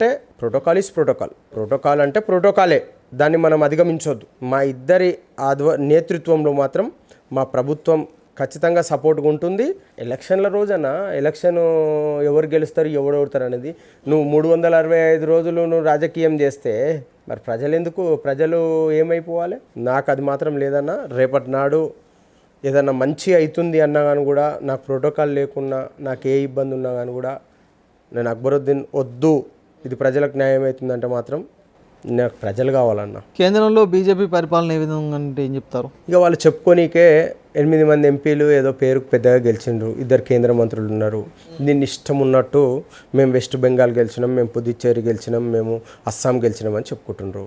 అంటే protocol is protocol. Protocol అంటే ప్రోటోకాలే, దాన్ని మనం అధిగమించవద్దు. మా ఇద్దరి నేతృత్వంలో మాత్రం మా ప్రభుత్వం ఖచ్చితంగా సపోర్ట్గా ఉంటుంది. ఎలక్షన్ల రోజన ఎలక్షన్ ఎవరు గెలుస్తారు ఎవరు ఓడతారు అనేది నువ్వు 365 రోజులు నువ్వు రాజకీయం చేస్తే మరి ప్రజలు ఏమైపోవాలి? నాకు అది మాత్రం లేదన్నా. రేపటి నాడు ఏదన్నా మంచి అవుతుంది అన్నా కానీ కూడా నాకు ప్రోటోకాల్ లేకున్నా నాకు ఏ ఇబ్బంది ఉన్నా కానీ కూడా నేను అక్బరుద్దీన్ వద్దు, ఇది ప్రజలకు న్యాయం అవుతుందంటే మాత్రం నాకు ప్రజలు కావాలన్నా. కేంద్రంలో బీజేపీ పరిపాలన ఏ విధంగా అంటే ఏం చెప్తారు? ఇక వాళ్ళు చెప్పుకోనికే 8 మంది ఎంపీలు ఏదో పేరుకు పెద్దగా గెలిచిండ్రు, 2 కేంద్ర మంత్రులు ఉన్నారు. దీన్ని ఇష్టం ఉన్నట్టు మేము వెస్ట్ బెంగాల్ గెలిచినాం, మేము పుదుచ్చేరి గెలిచినాం, మేము అస్సాం గెలిచినాం అని చెప్పుకుంటుండ్రు.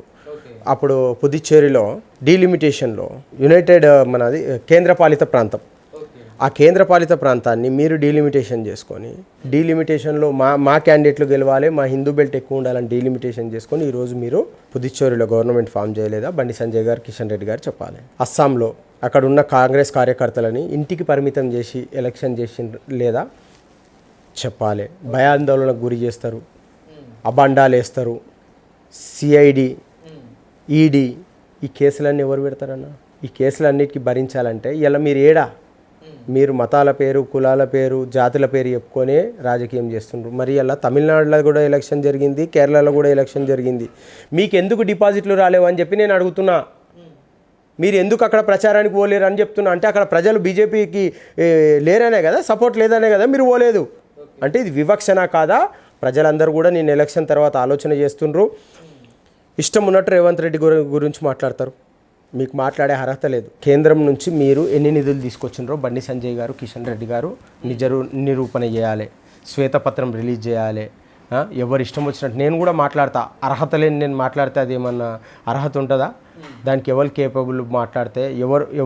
అప్పుడు పుదుచ్చేరిలో డీలిమిటేషన్లో యునైటెడ్ మనది కేంద్రపాలిత ప్రాంతం, ఆ కేంద్రపాలిత ప్రాంతాన్ని మీరు డీలిమిటేషన్ చేసుకొని డీలిమిటేషన్లో మా క్యాండిడేట్లు గెలవాలి, మా హిందూ బెల్ట్ ఎక్కువ ఉండాలని డీలిమిటేషన్ చేసుకొని ఈరోజు మీరు పుదుచ్చేరిలో గవర్నమెంట్ ఫామ్ చేయలేదా? బండి సంజయ్ గారు, కిషన్ రెడ్డి గారు చెప్పాలి. అస్సాంలో అక్కడ ఉన్న కాంగ్రెస్ కార్యకర్తలని ఇంటికి పరిమితం చేసి ఎలక్షన్ చేసి లేదా చెప్పాలి. భయాందోళనకు గురి చేస్తారు, అబాండాలు వేస్తారు. సిఐడి, ఈడీ ఈ కేసులన్నీ ఎవరు పెడతారన్న? ఈ కేసులన్నిటికీ భరించాలంటే ఇలా మీరు మతాల పేరు, కులాల పేరు, జాతుల పేరు చెప్పుకొని రాజకీయం చేస్తుండ్రు. మరి అలా తమిళనాడులో కూడా ఎలక్షన్ జరిగింది, కేరళలో కూడా ఎలక్షన్ జరిగింది. మీకు ఎందుకు డిపాజిట్లు రాలేవు అని చెప్పి నేను అడుగుతున్నా. మీరు ఎందుకు అక్కడ ప్రచారానికి పోలేరు అని చెప్తున్నా. అంటే అక్కడ ప్రజలు బీజేపీకి లేరనే కదా, సపోర్ట్ లేదనే కదా మీరు పోలేదు. అంటే ఇది వివక్షణ కాదా? ప్రజలందరూ కూడా నేను ఎలక్షన్ తర్వాత ఆలోచన చేస్తుండ్రు. ఇష్టం ఉన్నట్టు రేవంత్ రెడ్డి గురించి మాట్లాడతారు. మీకు మాట్లాడే అర్హత లేదు. కేంద్రం నుంచి మీరు ఎన్ని నిధులు తీసుకొచ్చిండ్రో బండి సంజయ్ గారు, కిషన్ రెడ్డి గారు నిరూపణ చేయాలి, శ్వేతపత్రం రిలీజ్ చేయాలి. ఎవరు ఇష్టం వచ్చినట్టు నేను కూడా మాట్లాడతా. అర్హత లేని నేను మాట్లాడితే అది ఏమన్నా అర్హత ఉంటుందా? దానికి ఎవరు కేపబుల్ మాట్లాడితే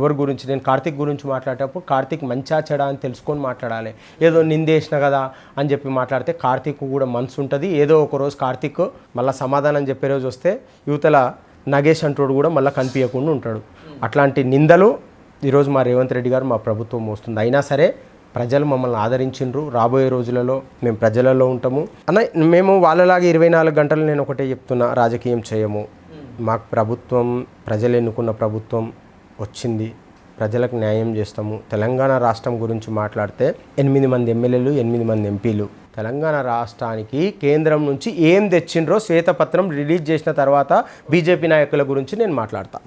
ఎవరి గురించి నేను కార్తీక్ గురించి మాట్లాడేటప్పుడు కార్తీక్ మంచా చెడా అని తెలుసుకొని మాట్లాడాలి. ఏదో నిందేసిన కదా అని చెప్పి మాట్లాడితే కార్తీక్ కూడా మనసు ఉంటుంది. ఏదో ఒకరోజు కార్తీక్ మళ్ళీ సమాధానం చెప్పే రోజు వస్తే యువతల నగేష్ అంటోడు కూడా మళ్ళీ కనిపించకుండా ఉంటాడు. అట్లాంటి నిందలు ఈరోజు మా రేవంత్ రెడ్డి గారు మా ప్రభుత్వం మోస్తుంది. అయినా సరే ప్రజలు మమ్మల్ని ఆదరించిండ్రు. రాబోయే రోజులలో మేము ప్రజలలో ఉంటాము అన్న. మేము వాళ్ళలాగా 24 గంటలు నేను ఒకటే చెప్తున్నా, రాజకీయం చేయము. మాకు ప్రభుత్వం, ప్రజలు ఎన్నుకున్న ప్రభుత్వం వచ్చింది, ప్రజలకు న్యాయం చేస్తాము. తెలంగాణ రాష్ట్రం గురించి మాట్లాడితే 8 మంది ఎమ్మెల్యేలు, 8 మంది ఎంపీలు. తెలంగాణ రాష్ట్రానికి కేంద్రం నుంచి ఏం తెచ్చిండ్రో శ్వేతపత్రం రిలీజ్ చేసిన తర్వాత బీజేపీ నాయకుల గురించి నేను మాట్లాడతా.